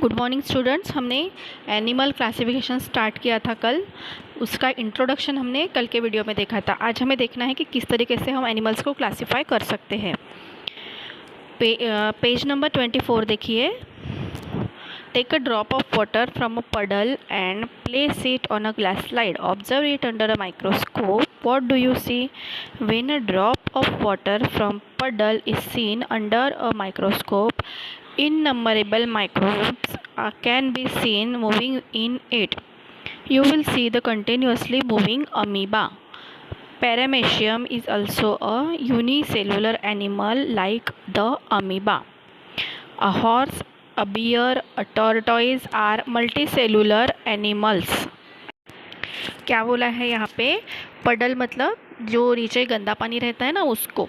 Good morning students. हमने animal classification start किया था कल। उसका इंट्रोडक्शन हमने कल के वीडियो में देखा था। आज हमें देखना है कि किस तरीके से हम एनिमल्स को क्लासीफाई कर सकते हैं। पेज नंबर 24 देखिए। Take a drop of water from a puddle and place it on a glass slide. Observe it under a microscope. What do you see? When a drop of water from puddle is seen under a microscope, innumerable microbes can be seen moving in it. You will see the continuously moving amoeba. Paramecium is also a unicellular animal like the amoeba. A horse, a bear, a tortoise are multicellular animals. क्या बोला है यहाँ पे? पडल मतलब जो नीचे गंदा पानी रहता है ना, उसको।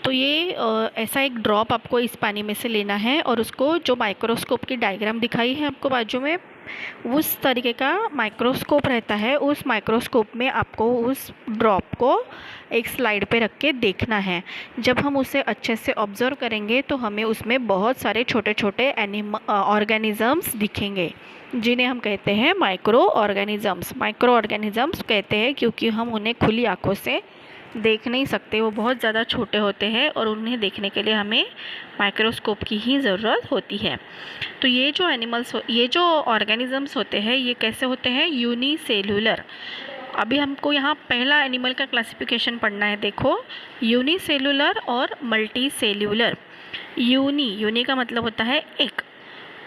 तो ये ऐसा एक ड्रॉप आपको इस पानी में से लेना है और उसको जो माइक्रोस्कोप की डायग्राम दिखाई है आपको बाजू में, उस तरीके का माइक्रोस्कोप रहता है। उस माइक्रोस्कोप में आपको उस ड्रॉप को एक स्लाइड पे रख के देखना है। जब हम उसे अच्छे से ऑब्ज़र्व करेंगे तो हमें उसमें बहुत सारे छोटे छोटे ऑर्गेनिज़म्स दिखेंगे, जिन्हें हम कहते हैं माइक्रो ऑर्गेनिज़म्स। माइक्रो ऑर्गेनिज़म्स कहते हैं क्योंकि हम उन्हें खुली आंखों से देख नहीं सकते, वो बहुत ज़्यादा छोटे होते हैं और उन्हें देखने के लिए हमें माइक्रोस्कोप की ही ज़रूरत होती है। तो ये जो ऑर्गेनिज़म्स होते हैं, ये कैसे होते हैं? यूनिसेलुलर। अभी हमको यहाँ पहला एनिमल का क्लासिफिकेशन पढ़ना है। देखो, यूनिसेलुलर और मल्टी सेल्यूलर। यूनी का मतलब होता है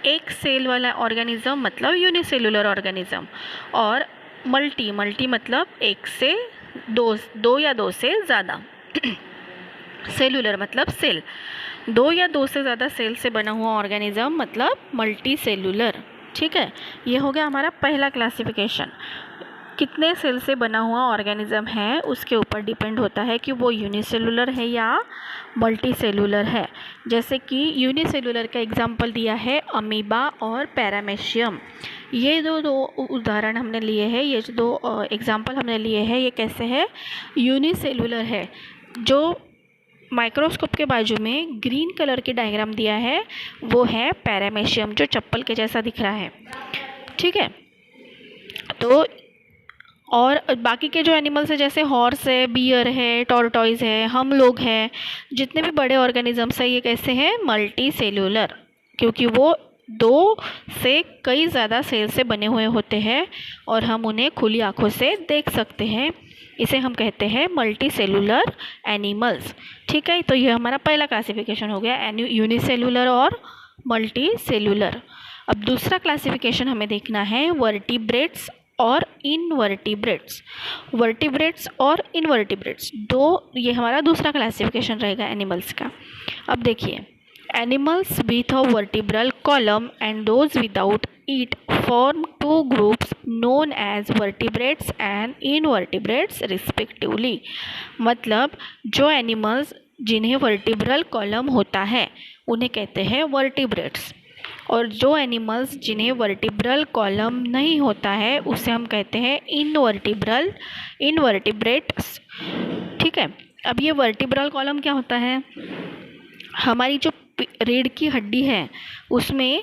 एक सेल वाला ऑर्गेनिज़म मतलब यूनिसेलुलर ऑर्गेनिज़म, और मल्टी मतलब एक से दो या दो से ज़्यादा। सेलुलर मतलब सेल, दो या दो से ज़्यादा सेल से बना हुआ ऑर्गेनिज़म मतलब मल्टी सेलुलर। ठीक है, ये हो गया हमारा पहला क्लासिफिकेशन। कितने सेल से बना हुआ ऑर्गेनिज़म है उसके ऊपर डिपेंड होता है कि वो यूनिसेलुलर है या मल्टी सेलुलर है। जैसे कि यूनिसेलुलर का एग्जांपल दिया है अमीबा और पैरामेशियम। ये दो उदाहरण हमने लिए हैं, ये जो दो एग्जांपल हमने लिए हैं, ये कैसे है? यूनिसेलुलर है। जो माइक्रोस्कोप के बाजू में ग्रीन कलर की डायग्राम दिया है वो है पैरामेशियम, जो चप्पल के जैसा दिख रहा है। ठीक है, तो और बाकी के जो एनिमल्स है जैसे हॉर्स है, बियर है, टॉर्टॉइज है, हम लोग हैं, जितने भी बड़े ऑर्गेनिजम्स हैं, ये कैसे हैं? मल्टी सेल्यूलर, क्योंकि वो दो से कई ज़्यादा सेल से बने हुए होते हैं और हम उन्हें खुली आंखों से देख सकते हैं। इसे हम कहते हैं मल्टी सेलुलर एनिमल्स। ठीक है, तो ये हमारा पहला क्लासिफिकेशन हो गया, यूनिसेलुलर और मल्टी सेलुलर। अब दूसरा क्लासिफिकेशन हमें देखना है वर्टिब्रेट्स और इनवर्टिब्रेट्स। वर्टिब्रेट्स और इनवर्टिब्रेट्स ये हमारा दूसरा क्लासिफिकेशन रहेगा एनिमल्स का। अब देखिए, animals with a vertebral column and those without it form two groups known as vertebrates and invertebrates respectively. मतलब जो एनिमल्स जिन्हें वर्टिब्रल कॉलम होता है उन्हें कहते हैं वर्टिब्रेट्स, और जो एनिमल्स जिन्हें वर्टिब्रल कॉलम नहीं होता है उसे हम कहते हैं इनवर्टिब्रेट्स। ठीक है, अब ये वर्टिब्रल कॉलम क्या होता है? हमारी जो रीढ़ की हड्डी है उसमें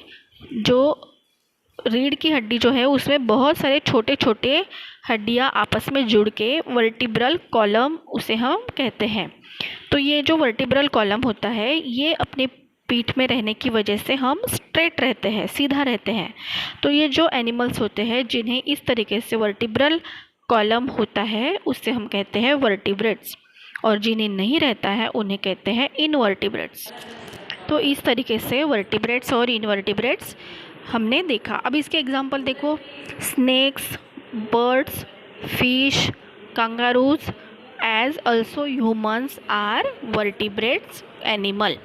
उसमें बहुत सारे छोटे छोटे हड्डियाँ आपस में जुड़ के वर्टिब्रल कॉलम उसे हम कहते हैं। तो ये जो वर्टिब्रल कॉलम होता है, ये अपने पीठ में रहने की वजह से हम स्ट्रेट रहते हैं, सीधा रहते हैं। तो ये जो एनिमल्स होते हैं जिन्हें इस तरीके से वर्टिब्रल कॉलम होता है उससे हम कहते हैं वर्टिब्रेट्स, और जिन्हें नहीं रहता है उन्हें कहते हैं इनवर्टिब्रेट्स। तो इस तरीके से वर्टिब्रेट्स और इनवर्टिब्रेट्स हमने देखा। अब इसके एग्जांपल देखो, snakes, birds, fish, kangaroos as also humans are vertebrates animal.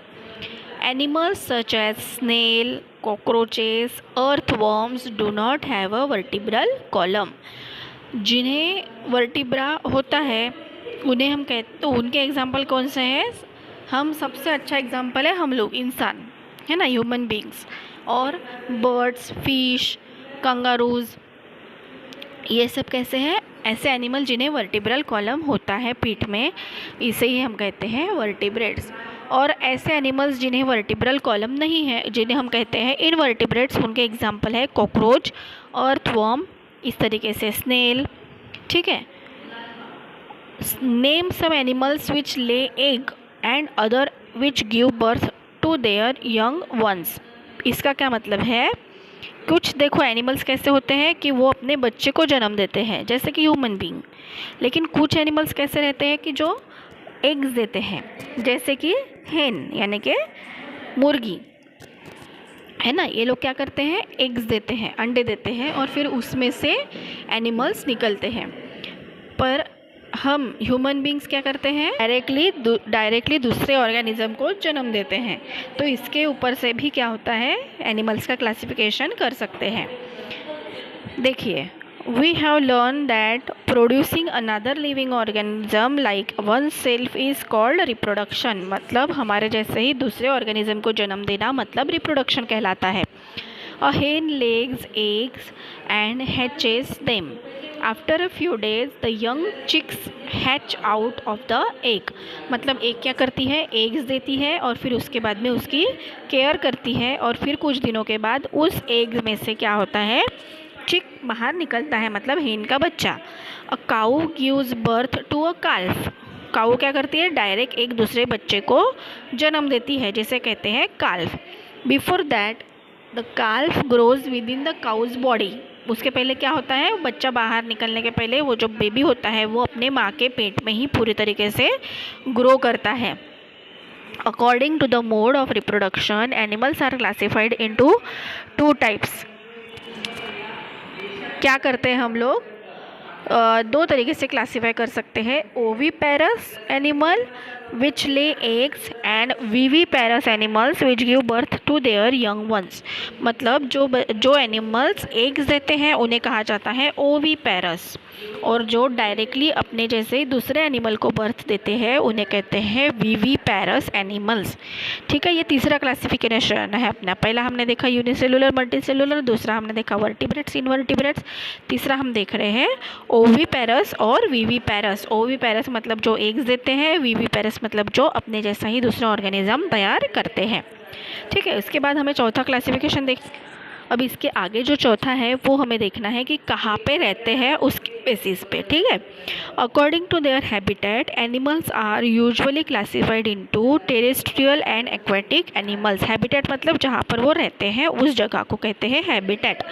Animals such as snail, cockroaches, earthworms do not have a vertebral column. जिन्हें वर्टिब्रा होता है उन्हें हम कहते, तो उनके एग्जाम्पल कौन से हैं? हम सबसे अच्छा एग्जाम्पल है हम लोग, इंसान है ना, ह्यूमन बींग्स। और बर्ड्स, फिश, कंगारूज, ये सब कैसे हैं? ऐसे एनिमल जिन्हें वर्टिब्रल कॉलम होता है पीठ में, इसे ही हम कहते हैं वर्टिब्रेट्स। और ऐसे एनिमल्स जिन्हें वर्टिब्रल कॉलम नहीं है, जिन्हें हम कहते हैं इनवर्टिब्रेट्स, उनके एग्जाम्पल है कॉकरोच, अर्थवर्म, इस तरीके से स्नेल। ठीक है, name some animals which lay egg and other which give birth to their young ones. इसका क्या मतलब है, कुछ देखो एनिमल्स कैसे होते हैं कि वो अपने बच्चे को जन्म देते हैं जैसे कि ह्यूमन बीइंग, लेकिन कुछ एनिमल्स कैसे रहते हैं कि जो एग्स देते हैं, जैसे कि हेन यानी कि मुर्गी है ना, ये लोग क्या करते हैं, एग्स देते हैं, अंडे देते हैं और फिर उसमें से एनिमल्स निकलते हैं। पर हम ह्यूमन बींग्स क्या करते हैं, डायरेक्टली दूसरे ऑर्गेनिज्म को जन्म देते हैं। तो इसके ऊपर से भी क्या होता है, एनिमल्स का क्लासिफिकेशन कर सकते हैं। देखिए, we have learn that producing another living organism like oneself is called reproduction. मतलब हमारे जैसे ही दूसरे ऑर्गेनिज्म को जन्म देना मतलब रिप्रोडक्शन कहलाता है। अ hen lays eggs and hatches them. After a few days, the young chicks hatch out of the egg. मतलब एग क्या करती है, एग्स देती है और फिर उसके बाद में उसकी केयर करती है और फिर कुछ दिनों के बाद उस एग में से क्या होता है, चिक बाहर निकलता है, मतलब हेन का बच्चा। A cow gives birth to a calf. Cow क्या करती है, डायरेक्ट एक दूसरे बच्चे को जन्म देती है, जिसे कहते हैं calf. Before that the calf grows within the cow's body. उसके पहले क्या होता है, बच्चा बाहर निकलने के पहले वो जो बेबी होता है वो अपने माँ के पेट में ही पूरी तरीके से ग्रो करता है। According to the mode of reproduction, animals are classified into 2 types. क्या करते हैं हम लोग, 2 तरीके से क्लासीफाई कर सकते हैं, oviparous animal which lay eggs and viviparous animals which give birth to their young ones. मतलब जो एनिमल्स एग्स देते हैं उन्हें कहा जाता है ओवीपेरस, और जो डायरेक्टली अपने जैसे दूसरे एनिमल को बर्थ देते हैं उन्हें कहते हैं वीवीपेरस एनिमल्स। ठीक है, ये तीसरा क्लासिफिकेशन है अपना। पहला हमने देखा यूनिसेलुलर, मल्टीसेलुलर, दूसरा हमने देखा वर्टिब्रेट्स, इनवर्टिब्रेट्स, तीसरा हम देख रहे हैं ओवीपेरस और वीवीपेरस। ओवीपेरस मतलब जो एग्स देते हैं, वीवीपेरस मतलब जो अपने जैसा ही दूसरा ऑर्गेनिज्म तैयार करते हैं। ठीक है, उसके बाद हमें चौथा क्लासिफिकेशन देख, अब इसके आगे जो चौथा है वो हमें देखना है कि कहाँ पे रहते हैं उसके बेसिस पे। ठीक है, according to their habitat, animals are usually classified into terrestrial and aquatic animals. Habitat मतलब जहाँ पर वो रहते हैं उस जगह को कहते हैं हैबिटेट।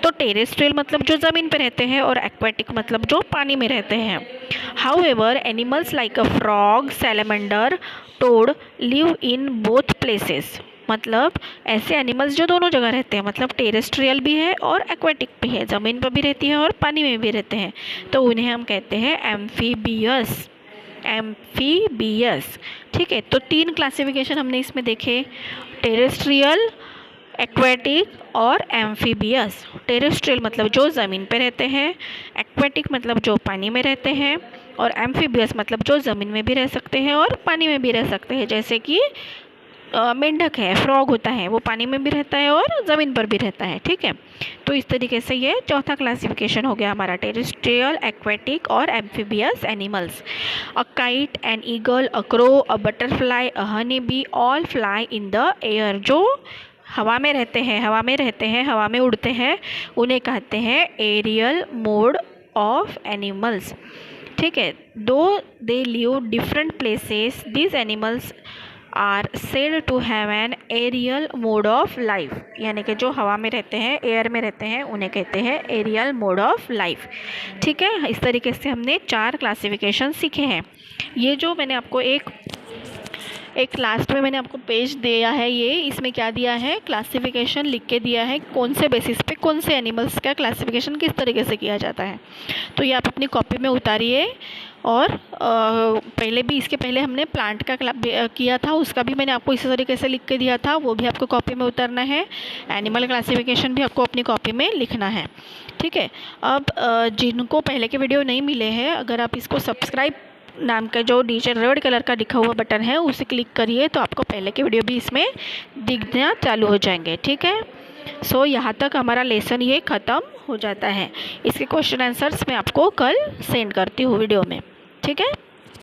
तो टेरेस्ट्रियल मतलब जो ज़मीन पे रहते हैं और एक्वेटिक मतलब जो पानी में रहते हैं। However, animals like a frog, salamander, toad live in both places. मतलब ऐसे एनिमल्स जो दोनों जगह रहते हैं, मतलब टेरेस्ट्रियल भी है और एक्वेटिक भी है, ज़मीन पर भी रहती है और पानी में भी रहते हैं, तो उन्हें हम कहते हैं एम्फीबियस। एम्फीबियस। ठीक है, तो 3 क्लासिफिकेशन हमने इसमें देखे, टेरेस्ट्रियल, एक्वेटिक और एम्फीबियस। टेरेस्ट्रियल मतलब जो ज़मीन पे रहते हैं, एक्वेटिक मतलब जो पानी में रहते हैं, और एम्फीबियस मतलब जो ज़मीन में भी रह सकते हैं और पानी में भी रह सकते हैं, जैसे कि मेंढक है, फ्रॉग होता है, वो पानी में भी रहता है और ज़मीन पर भी रहता है। ठीक है, तो इस तरीके से ये चौथा क्लासिफिकेशन हो गया हमारा, टेरेस्ट्रियल, एक्वेटिक और amphibious animals. A kite, an eagle, a crow, a butterfly, a honey bee, all fly in the air. जो हवा में रहते हैं, हवा में उड़ते हैं, उन्हें कहते हैं एरियल मोड ऑफ एनिमल्स। ठीक है, though they live different places, these animals are said to have an aerial mode of life. यानी कि जो हवा में रहते हैं, एयर में रहते हैं, उन्हें कहते हैं एरियल मोड ऑफ लाइफ। ठीक है, इस तरीके से हमने 4 क्लासिफिकेशन सीखे हैं। ये जो मैंने आपको एक लास्ट में मैंने आपको पेज दिया है, ये इसमें क्या दिया है, क्लासिफिकेशन लिख के दिया है, कौन से बेसिस पे कौन से एनिमल्स का क्लासिफिकेशन किस तरीके से किया जाता है। तो ये आप अपनी कॉपी में उतारिए। और इसके पहले हमने प्लांट का किया था, उसका भी मैंने आपको इसी तरीके से लिख के दिया था, वो भी आपको कॉपी में उतारना है। एनिमल क्लासिफिकेशन भी आपको अपनी कॉपी में लिखना है। ठीक है, अब जिनको पहले के वीडियो नहीं मिले हैं, अगर आप इसको सब्सक्राइब नाम का जो नीचे रेड कलर का दिखा हुआ बटन है उसे क्लिक करिए, तो आपको पहले के वीडियो भी इसमें दिखना चालू हो जाएंगे। ठीक है, सो यहाँ तक हमारा लेसन ये ख़त्म हो जाता है। इसके क्वेश्चन आंसर्स मैं आपको कल सेंड करती हूँ वीडियो में। ठीक है।